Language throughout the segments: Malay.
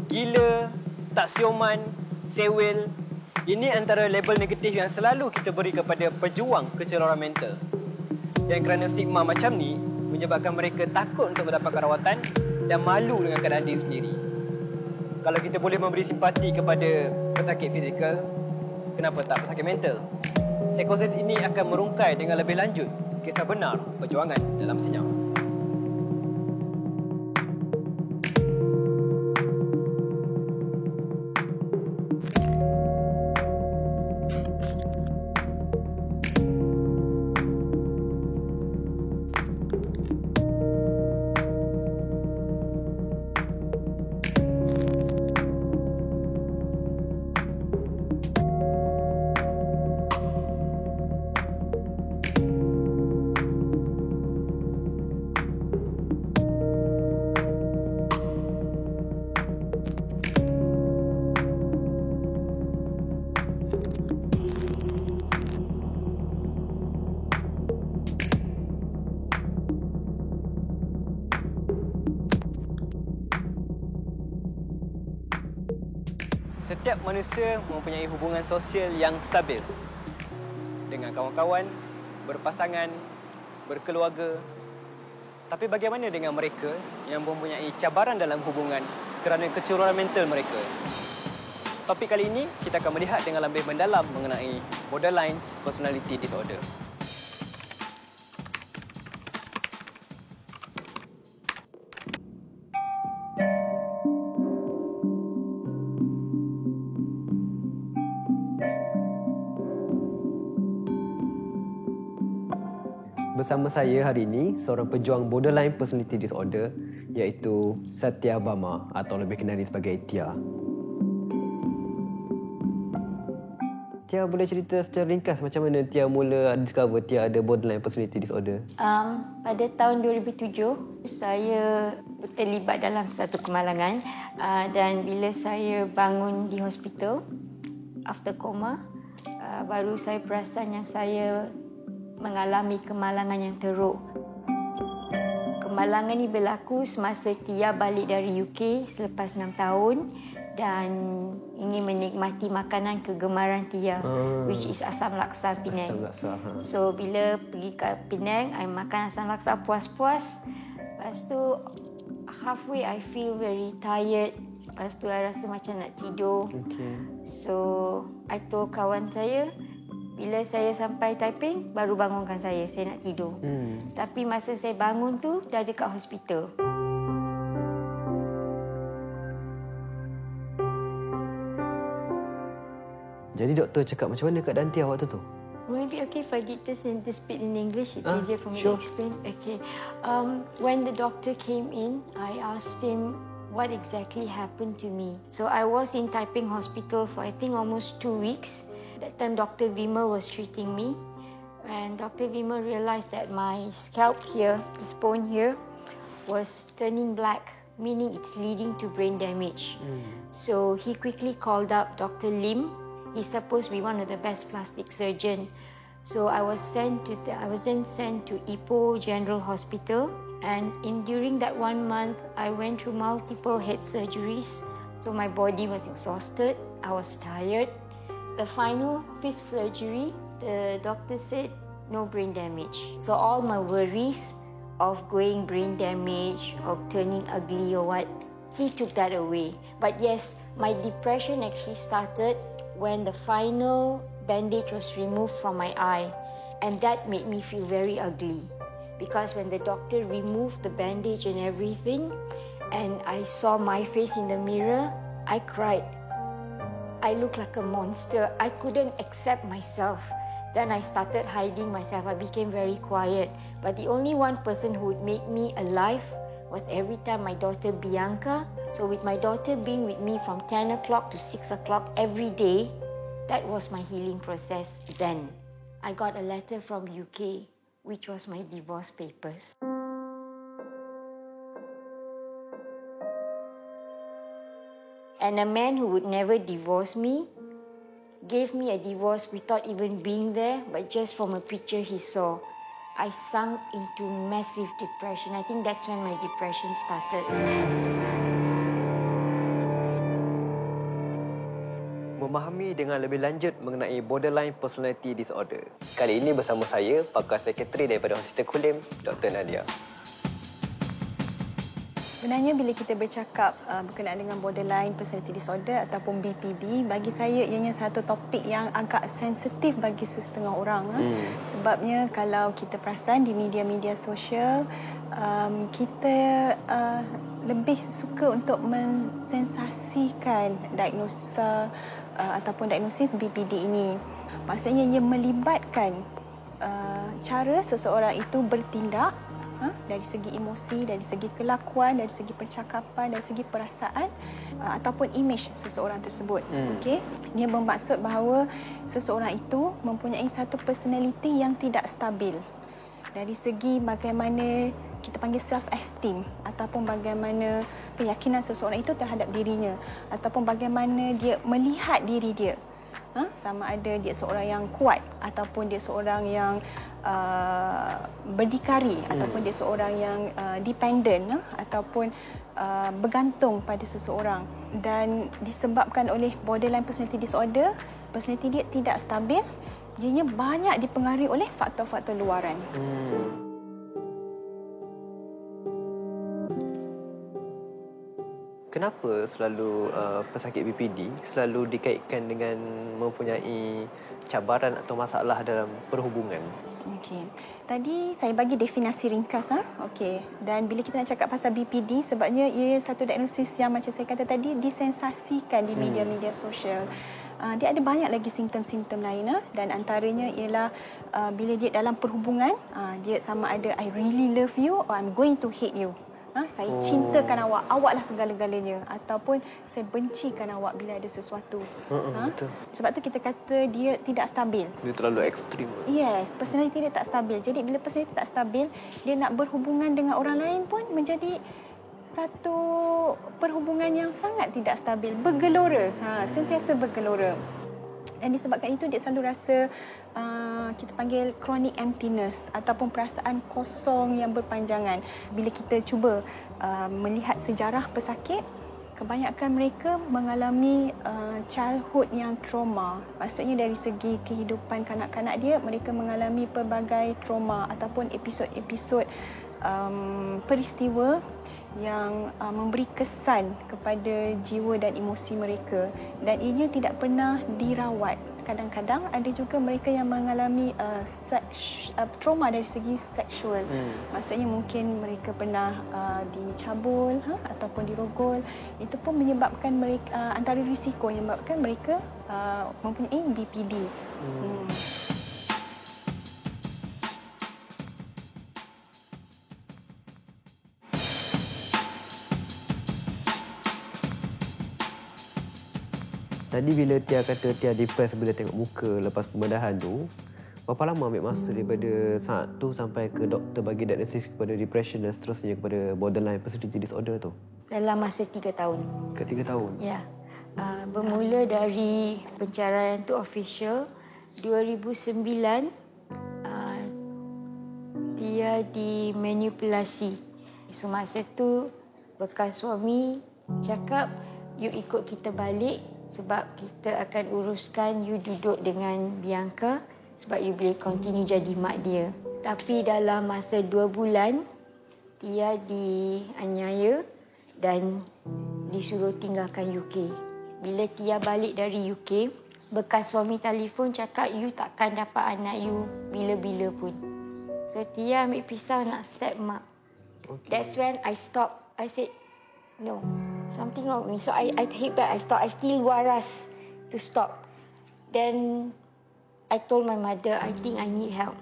gila, tak sioman, sewel. Ini antara label negatif yang selalu kita beri kepada pejuang keceroran mental. Dan kerana stigma macam ni, menyebabkan mereka takut untuk mendapatkan rawatan dan malu dengan keadaan diri sendiri. Kalau kita boleh memberi simpati kepada pesakit fizikal, kenapa tak pesakit mental? Psikosis ini akan merungkai dengan lebih lanjut kisah benar perjuangan dalam senyap. Setiap manusia mempunyai hubungan sosial yang stabil dengan kawan-kawan, berpasangan, berkeluarga. Tapi bagaimana dengan mereka yang mempunyai cabaran dalam hubungan kerana keceroran mental mereka? Topik kali ini kita akan melihat dengan lebih mendalam mengenai borderline personality disorder. Bersama saya hari ini seorang pejuang borderline personality disorder iaitu Satya Bama atau lebih kenali sebagai Tia. Tia, boleh cerita secara ringkas macam mana Tia mula discover Tia ada borderline personality disorder? Pada tahun 2007 saya terlibat dalam satu kemalangan dan bila saya bangun di hospital after koma, baru saya perasan yang saya mengalami kemalangan yang teruk. Kemalangan ini berlaku semasa Tia balik dari UK selepas 6 tahun dan ingin menikmati makanan kegemaran Tia, which is asam laksa Penang. Asam laksa. So bila pergi ke Penang, I makan asam laksa puas-puas. Lepas tu halfway I feel very tired. Lepas tu I rasa macam nak tidur. Okay. So I told kawan saya, bila saya sampai Taiping, baru bangunkan saya nak tidur. Tapi masa saya bangun tu, dah dekat hospital. Jadi doktor cakap macam mana keadaan Tia waktu tu? Will it be okay if I did this and speak in English? It's easier for me sure. to explain. Okay. When the doctor came in, I asked him what exactly happened to me. So I was in Taiping Hospital for I think almost 2 weeks. That time Dr. Vimal was treating me and Dr. Vimal realized that my scalp here, this bone here, was turning black, meaning it's leading to brain damage. So he quickly called up Dr. Lim. He's supposed to be one of the best plastic surgeon. So I was then sent to Ipoh General Hospital, and during that 1 month I went through multiple head surgeries. So my body was exhausted, I was tired. The final 5th surgery, the doctor said no brain damage. So all my worries of going brain damage, of turning ugly or what, he took that away. But yes, my depression actually started when the final bandage was removed from my eye. And that made me feel very ugly. Because when the doctor removed the bandage and everything, and I saw my face in the mirror, I cried. I looked like a monster. I couldn't accept myself. Then I started hiding myself. I became very quiet. But the only one person who would make me alive was every time my daughter Bianca. So with my daughter being with me from 10 o'clock to 6 o'clock every day, that was my healing process then. I got a letter from UK, which was my divorce papers. And a man who would never divorce me gave me a divorce without even being there, but just from a picture he saw. I sunk into massive depression. I think that's when my depression started. memahami dengan lebih lanjut mengenai borderline personality disorder. Kali ini bersama saya, pakar psikiatri daripada Hospital Kulim, Dr. Nadia. Sebenarnya bila kita bercakap berkenaan dengan borderline personality disorder ataupun BPD, bagi saya ianya satu topik yang agak sensitif bagi sesetengah orang. Sebabnya kalau kita perasan di media-media sosial, kita lebih suka untuk mensensasikan diagnosa ataupun diagnosis BPD ini. Maksudnya ia melibatkan cara seseorang itu bertindak dari segi emosi, dari segi kelakuan, dari segi percakapan, dari segi perasaan ataupun imej seseorang tersebut. Okey, dia bermaksud bahawa seseorang itu mempunyai satu personality yang tidak stabil dari segi bagaimana kita panggil self-esteem ataupun bagaimana keyakinan seseorang itu terhadap dirinya ataupun bagaimana dia melihat diri dia. Sama ada dia seorang yang kuat ataupun dia seorang yang berdikari ataupun dia seorang yang dependent ataupun bergantung pada seseorang. Dan disebabkan oleh borderline personality disorder, personality dia tidak stabil, ianya banyak dipengaruhi oleh faktor-faktor luaran. Kenapa selalu pesakit BPD selalu dikaitkan dengan mempunyai cabaran atau masalah dalam perhubungan? Okey. Tadi saya bagi definisi ringkas. Okey. Dan bila kita nak cakap pasal BPD, sebabnya ia satu diagnosis yang macam saya kata tadi disensasikan di media-media sosial. Dia ada banyak lagi simptom-simptom lain dan antaranya ialah bila dia dalam perhubungan, dia sama ada I really love you or I'm going to hate you. Saya cintakan awak, awaklah segala-galanya, ataupun saya bencikan awak bila ada sesuatu. Betul. Sebab tu kita kata dia tidak stabil. Dia terlalu ekstrim. Yes, personality dia tak stabil. Jadi bila personality tak stabil, dia nak berhubungan dengan orang lain pun menjadi satu perhubungan yang sangat tidak stabil, bergelora, sentiasa bergelora. Dan disebabkan itu dia selalu rasa kita panggil chronic emptiness ataupun perasaan kosong yang berpanjangan. Bila kita cuba melihat sejarah pesakit, kebanyakan mereka mengalami childhood yang trauma. Maksudnya dari segi kehidupan kanak-kanak dia, mereka mengalami pelbagai trauma ataupun episod-episod peristiwa yang memberi kesan kepada jiwa dan emosi mereka, dan ianya tidak pernah dirawat. Kadang-kadang ada juga mereka yang mengalami trauma dari segi seksual. Maksudnya mungkin mereka pernah dicabul ataupun dirogol. Itu pun menyebabkan mereka, antara risiko yang menyebabkan mereka mempunyai BPD. Tadi bila Tia kata Tia depressed bila tengok muka lepas pembedahan tu, berapa lama ambil masa daripada saat tu sampai ke doktor bagi diagnosis kepada depression dan seterusnya kepada borderline personality disorder tu? Dalam masa 3 tahun. Ke 3 tahun? Ya. Bermula dari pencarian tu official 2009, dia dimanipulasi. So masa tu bekas suami cakap, you ikut kita balik sebab kita akan uruskan you duduk dengan Bianca sebab you boleh continue jadi mak dia. Tapi dalam masa 2 bulan, Tia dianiaya dan disuruh tinggalkan UK. Bila Tia balik dari UK, bekas suami telefon cakap you takkan dapat anak you bila-bila pun. So Tia ambil pisau nak step mak. Okay. That's when I stop. I said, no, something wrong with me. So I take back, I stop. I still waras to stop. Then I told my mother, I think I need help.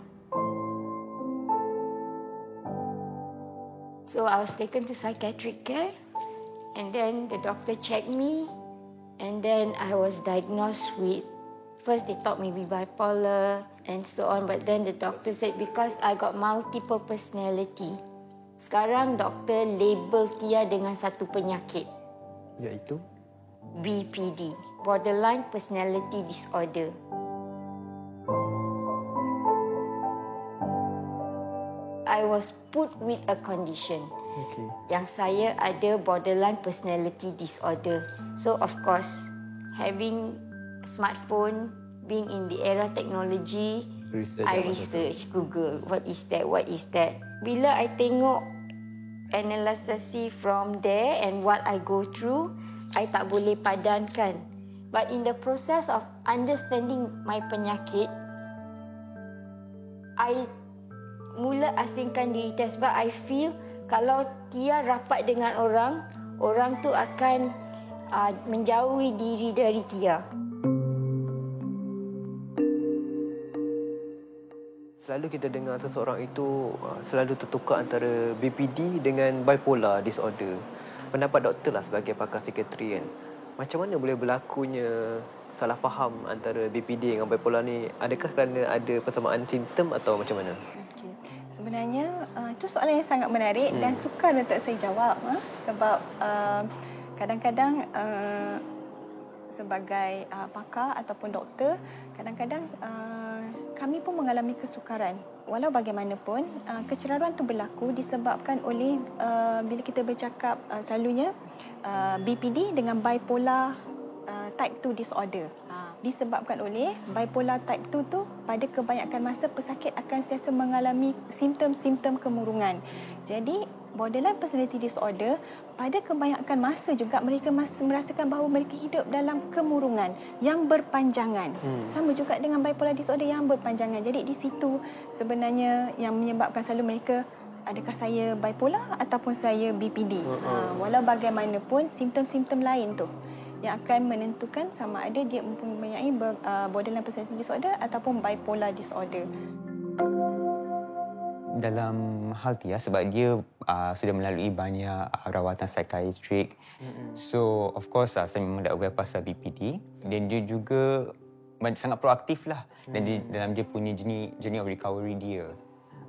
So I was taken to psychiatric care, and then the doctor checked me, and then I was diagnosed with, first they thought maybe bipolar and so on, but then the doctor said because I got multiple personality. Sekarang doktor label Tia dengan satu penyakit. Iaitu? BPD, Borderline Personality Disorder. I was put with a condition. Okay. Yang saya ada borderline personality disorder. So of course, having smartphone, being in the era technology, I research, Google, what is that? Bila I tengok analysis from there and what I go through, I tak boleh padankan. But in the process of understanding my penyakit, I mula asingkan diri Tia sebab I feel kalau Tia rapat dengan orang, orang tu akan menjauhi diri dari Tia. Selalu kita dengar seseorang itu selalu tertukar antara BPD dengan bipolar disorder. Pendapat doktor lah sebagai pakar psikiatri kan. Macam mana boleh berlakunya salah faham antara BPD dengan bipolar ni? Adakah kerana ada persamaan simptom atau macam mana? Okay. Sebenarnya itu soalan yang sangat menarik dan sukar untuk saya jawab. Sebab kadang-kadang sebagai pakar ataupun doktor, kadang-kadang kami pun mengalami kesukaran. Walau bagaimanapun, keceraruan itu berlaku disebabkan oleh bila kita bercakap selalunya BPD dengan bipolar type 2 disorder. Disebabkan oleh bipolar type 2 tu pada kebanyakan masa pesakit akan sentiasa mengalami simptom-simptom kemurungan. Jadi borderline personality disorder pada kebanyakan masa juga mereka merasakan bahawa mereka hidup dalam kemurungan yang berpanjangan. Sama juga dengan bipolar disorder yang berpanjangan. Jadi di situ sebenarnya yang menyebabkan selalu mereka, adakah saya bipolar ataupun saya BPD. Walau bagaimanapun simptom-simptom lain tu yang akan menentukan sama ada dia mempunyai borderline personality disorder ataupun bipolar disorder. Dalam hal Tia, sebab dia sudah melalui banyak rawatan psikiatrik. So, of course, saya memang dah aware pasal BPD. Dan dia juga sangat proaktif lah. Dan dalam dia punya journey of recovery dia.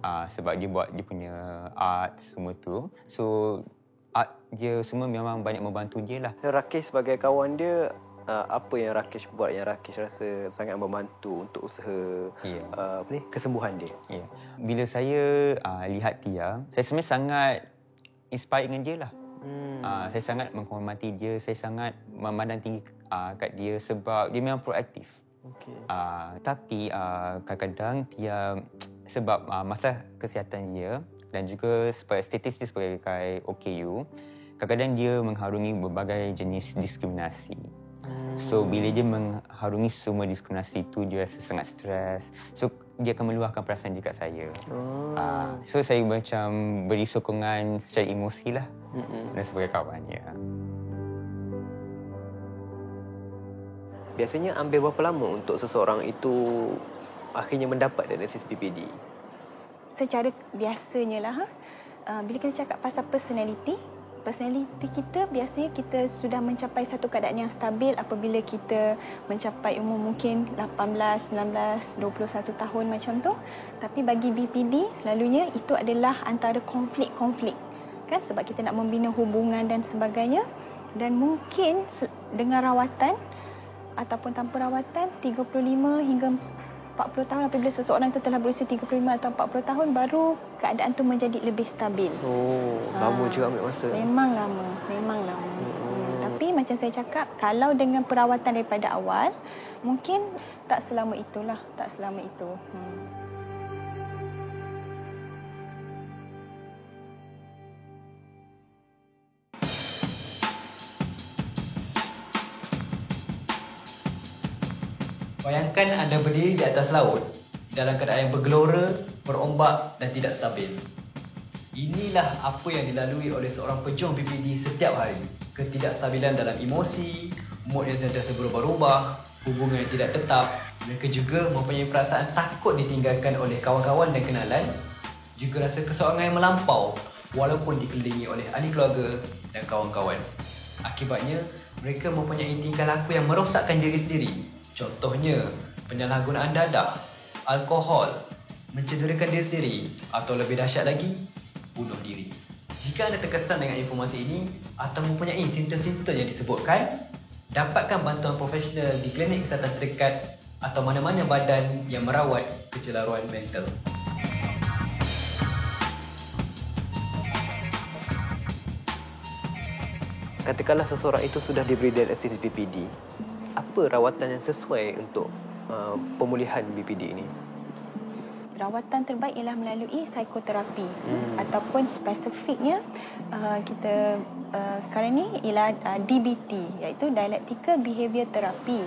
Sebab dia buat dia punya art semua tu. So, art dia semua memang banyak membantu dia lah. Rakesh sebagai kawan dia, apa yang Rakesh buat yang Rakesh rasa sangat membantu untuk usaha kesembuhan dia? Yeah. Bila saya lihat Tia, saya sebenarnya sangat inspired dengan dia lah. Saya sangat menghormati dia, saya sangat memandang tinggi kat dia sebab dia memang proaktif. Okay. Tapi kadang-kadang Tia sebab masalah kesihatan dia dan juga status dia sebagai OKU, kadang-kadang dia mengharungi berbagai jenis diskriminasi. So, bila dia mengharungi semua diskriminasi itu, dia rasa sangat stres. So, dia akan meluahkan perasaan dia kat saya. So, saya macam beri sokongan secara emosi lah. Dan sebagai kawannya. Biasanya ambil berapa lama untuk seseorang itu akhirnya mendapat diagnosis BPD? Secara biasanya lah, bila kita cakap pasal personality kita biasanya kita sudah mencapai satu keadaan yang stabil apabila kita mencapai umur mungkin 18, 19, 21 tahun macam tu. Tapi bagi BPD selalunya itu adalah antara konflik-konflik. Kan, sebab kita nak membina hubungan dan sebagainya. Dan mungkin dengan rawatan ataupun tanpa rawatan 35 hingga 40 tahun apabila seseorang itu telah berusia 35 atau 40 tahun baru keadaan itu menjadi lebih stabil. Lama juga ambil masa. Memang lama. Tapi macam saya cakap, kalau dengan perawatan daripada awal, mungkin tak selama itu. Bayangkan anda berdiri di atas laut dalam keadaan yang bergelora, berombak dan tidak stabil. Inilah apa yang dilalui oleh seorang pejuang BPD setiap hari. Ketidakstabilan dalam emosi, mood yang sentiasa berubah-ubah, hubungan yang tidak tetap. Mereka juga mempunyai perasaan takut ditinggalkan oleh kawan-kawan dan kenalan, juga rasa keseorangan yang melampau walaupun dikelilingi oleh ahli keluarga dan kawan-kawan. Akibatnya, mereka mempunyai tingkah laku yang merosakkan diri sendiri. Contohnya, penyalahgunaan dadah, alkohol, mencederakan diri sendiri atau lebih dahsyat lagi, bunuh diri. Jika anda terkesan dengan informasi ini atau mempunyai simptom-simptom yang disebutkan, dapatkan bantuan profesional di klinik kesihatan terdekat atau mana-mana badan yang merawat kecelaruan mental. Katakanlah seseorang itu sudah diberi diagnosis BPD, apa apa rawatan yang sesuai untuk pemulihan BPD ini? Rawatan terbaik ialah melalui psikoterapi ataupun spesifiknya kita sekarang ni ialah DBT, iaitu Dialectical Behaviour Therapy.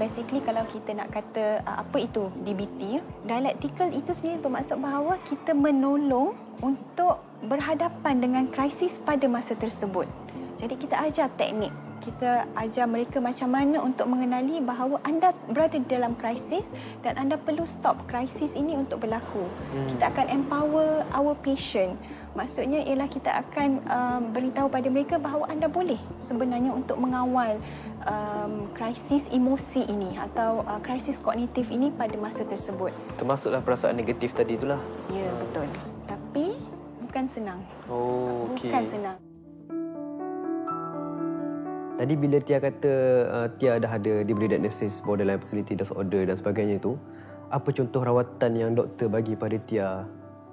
Basically kalau kita nak kata apa itu DBT, dialectical itu sendiri bermaksud bahawa kita menolong untuk berhadapan dengan krisis pada masa tersebut. Jadi kita ajar teknik, kita ajar mereka macam mana untuk mengenali bahawa anda berada dalam krisis dan anda perlu stop krisis ini untuk berlaku. Kita akan empower our patient. Maksudnya ialah kita akan beritahu pada mereka bahawa anda boleh sebenarnya untuk mengawal krisis emosi ini atau krisis kognitif ini pada masa tersebut. Termasuklah perasaan negatif tadi itulah. Ya, betul. Tapi bukan senang. Oh, okey. Bukan senang. Tadi bila Tia kata Tia dah ada diberi diagnosis borderline personality disorder dan sebagainya itu, apa contoh rawatan yang doktor bagi pada Tia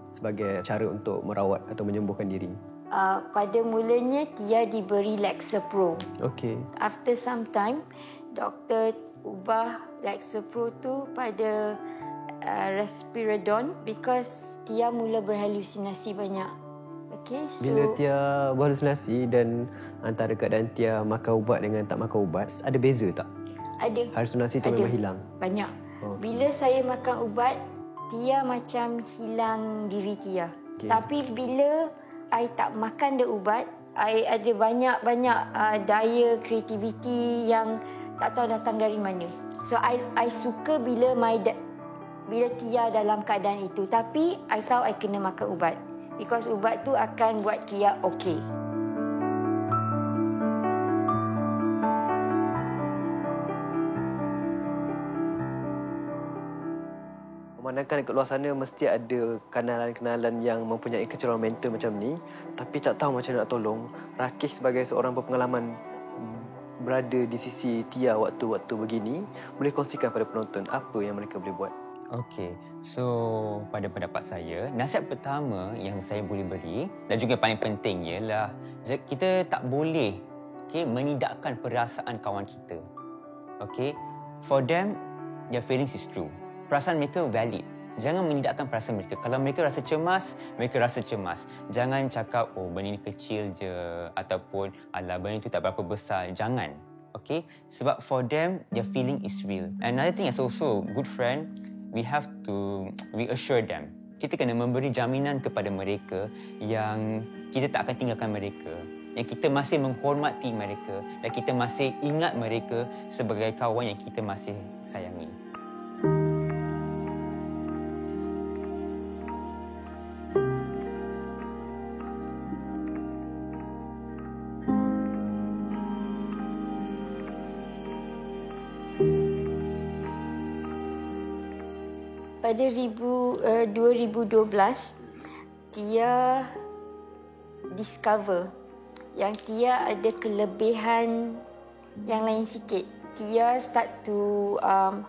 sebagai cara untuk merawat atau menyembuhkan diri? Pada mulanya Tia diberi Lexapro. Okey. After some time, doktor ubah Lexapro tu pada Risperidone because Tia mula berhalusinasi banyak. Okay, so Bila Tia berhalusinasi dan antara keadaan Tia makan ubat dengan tak makan ubat, ada beza tak? ada. Halusinasi tu memang hilang? Banyak. Oh. Bila saya makan ubat, Tia macam hilang diri Tia. Okay. Tapi bila I tak makan the ubat, I ada banyak-banyak daya kreativiti yang tak tahu datang dari mana. So I suka bila bila Tia dalam keadaan itu. Tapi I tahu I kena makan ubat. Because ubat tu akan buat Tia okey. Memandangkan kat luar sana mesti ada kenalan-kenalan yang mempunyai kecerobohan mental macam ni, tapi tak tahu macam mana nak tolong. Rakesh sebagai seorang berpengalaman berada di sisi Tia waktu-waktu begini, boleh kongsikan pada penonton apa yang mereka boleh buat? Okey, so pada pendapat saya, nasihat pertama yang saya boleh beri dan juga paling penting ialah kita tak boleh menidakkan perasaan kawan kita. Okey, for them, their feelings is true. Perasaan mereka valid. Jangan menidakkan perasaan mereka. Kalau mereka rasa cemas, mereka rasa cemas. Jangan cakap, oh benda ni kecil je ataupun alah benda tu tak berapa besar. Jangan. Okay? Sebab for them, their feeling is real. Another thing is also good friend, we have to reassure them. Kita kena memberi jaminan kepada mereka yang kita tak akan tinggalkan mereka. Yang kita masih menghormati mereka dan kita masih ingat mereka sebagai kawan yang kita masih sayangi. Pada 2012, Tia discover yang Tia ada kelebihan yang lain sikit. Tia start to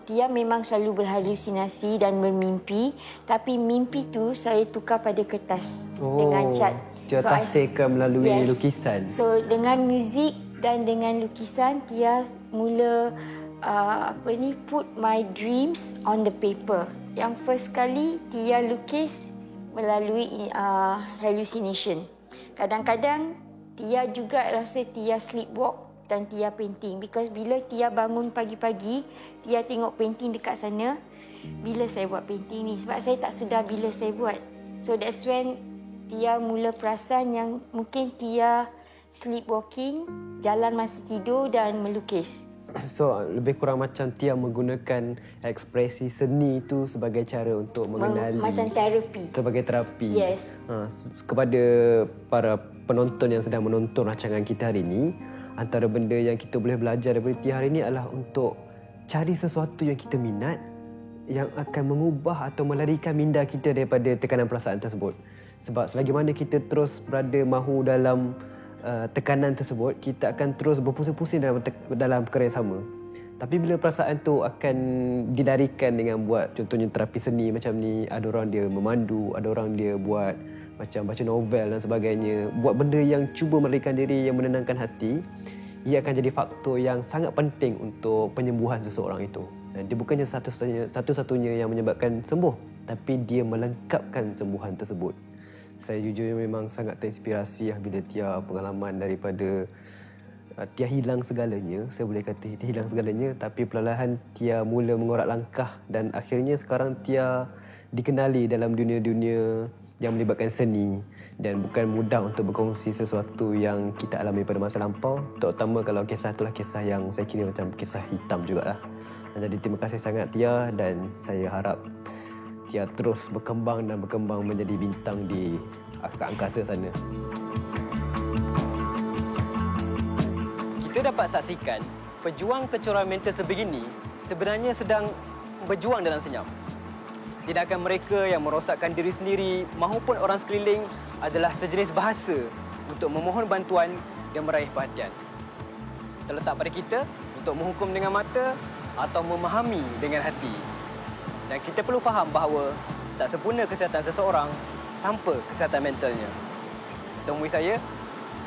Tia memang selalu berhalusinasi dan bermimpi, tapi mimpi tu saya tukar pada kertas dengan cat. Tia tafsirkan melalui lukisan. So dengan muzik dan dengan lukisan, Tia mula put my dreams on the paper. Yang first kali Tia lukis melalui hallucination. Kadang-kadang Tia juga rasa Tia sleepwalk dan Tia painting. Because bila Tia bangun pagi-pagi, Tia tengok painting dekat sana. Bila saya buat painting ni? Sebab saya tak sedar bila saya buat. So that's when Tia mula perasan yang mungkin Tia sleepwalking, jalan masa tidur dan melukis. So, lebih kurang macam Tia menggunakan ekspresi seni itu sebagai cara untuk mengenali. Macam terapi. Sebagai terapi. Yes. Kepada para penonton yang sedang menonton rancangan kita hari ini, antara benda yang kita boleh belajar daripada Tia hari ini adalah untuk cari sesuatu yang kita minat, yang akan mengubah atau melarikan minda kita daripada tekanan perasaan tersebut. Sebab selagi mana kita terus berada mahu dalam tekanan tersebut, kita akan terus berpusing-pusing dalam perkara yang sama. Tapi bila perasaan tu akan dilarikan dengan buat contohnya terapi seni macam ni, ada orang dia memandu, ada orang dia buat macam baca novel dan sebagainya, buat benda yang cuba melarikan diri, yang menenangkan hati, ia akan jadi faktor yang sangat penting untuk penyembuhan seseorang itu. Dan dia bukannya satu-satunya yang menyebabkan sembuh, tapi dia melengkapkan sembuhan tersebut. Saya jujur memang sangat terinspirasi bila Tia pengalaman daripada Tia hilang segalanya. Saya boleh kata Tia hilang segalanya, tapi perlahan Tia mula mengorak langkah dan akhirnya sekarang Tia dikenali dalam dunia-dunia yang melibatkan seni. Dan bukan mudah untuk berkongsi sesuatu yang kita alami pada masa lampau, terutama kalau kisah itulah kisah yang saya kira macam kisah hitam jugalah. Jadi terima kasih sangat Tia, dan saya harap Tia terus berkembang dan berkembang menjadi bintang di angkasa sana. Kita dapat saksikan pejuang kecoran mental sebegini sebenarnya sedang berjuang dalam senyap. Tindakan mereka yang merosakkan diri sendiri maupun orang sekeliling adalah sejenis bahasa untuk memohon bantuan dan meraih perhatian. Terletak pada kita untuk menghukum dengan mata atau memahami dengan hati. Dan kita perlu faham bahawa tak sempurna kesihatan seseorang tanpa kesihatan mentalnya. Temui saya,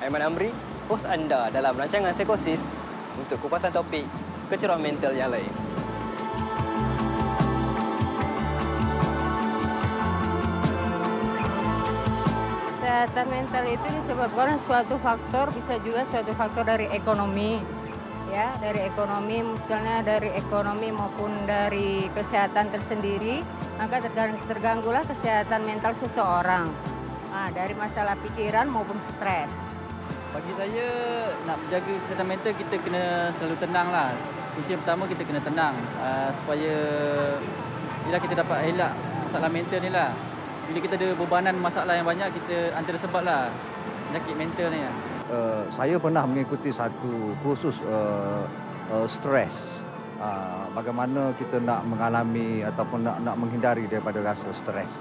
Aiman Amri, hos anda dalam rancangan Psikosis untuk kupasan topik kecoran mental yang lain. Kesehatan mental itu disebabkan suatu faktor, bisa juga suatu faktor dari ekonomi. Ya, dari ekonomi, misalnya dari ekonomi maupun dari kesehatan tersendiri, maka terganggulah kesehatan mental seseorang. Nah, dari masalah pikiran maupun stres. Bagi saya, nak menjaga kesihatan mental, kita kena selalu tenang lah. Kunci yang pertama, kita kena tenang supaya kita dapat elak masalah mental ni lah. Bila kita ada bebanan masalah yang banyak, kita antara sebab lah penyakit mental ni. Saya pernah mengikuti satu kursus stres. Bagaimana kita nak mengalami ataupun nak menghindari daripada rasa stres.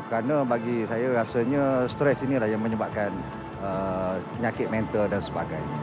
Kerana bagi saya rasanya stres inilah yang menyebabkan penyakit mental dan sebagainya.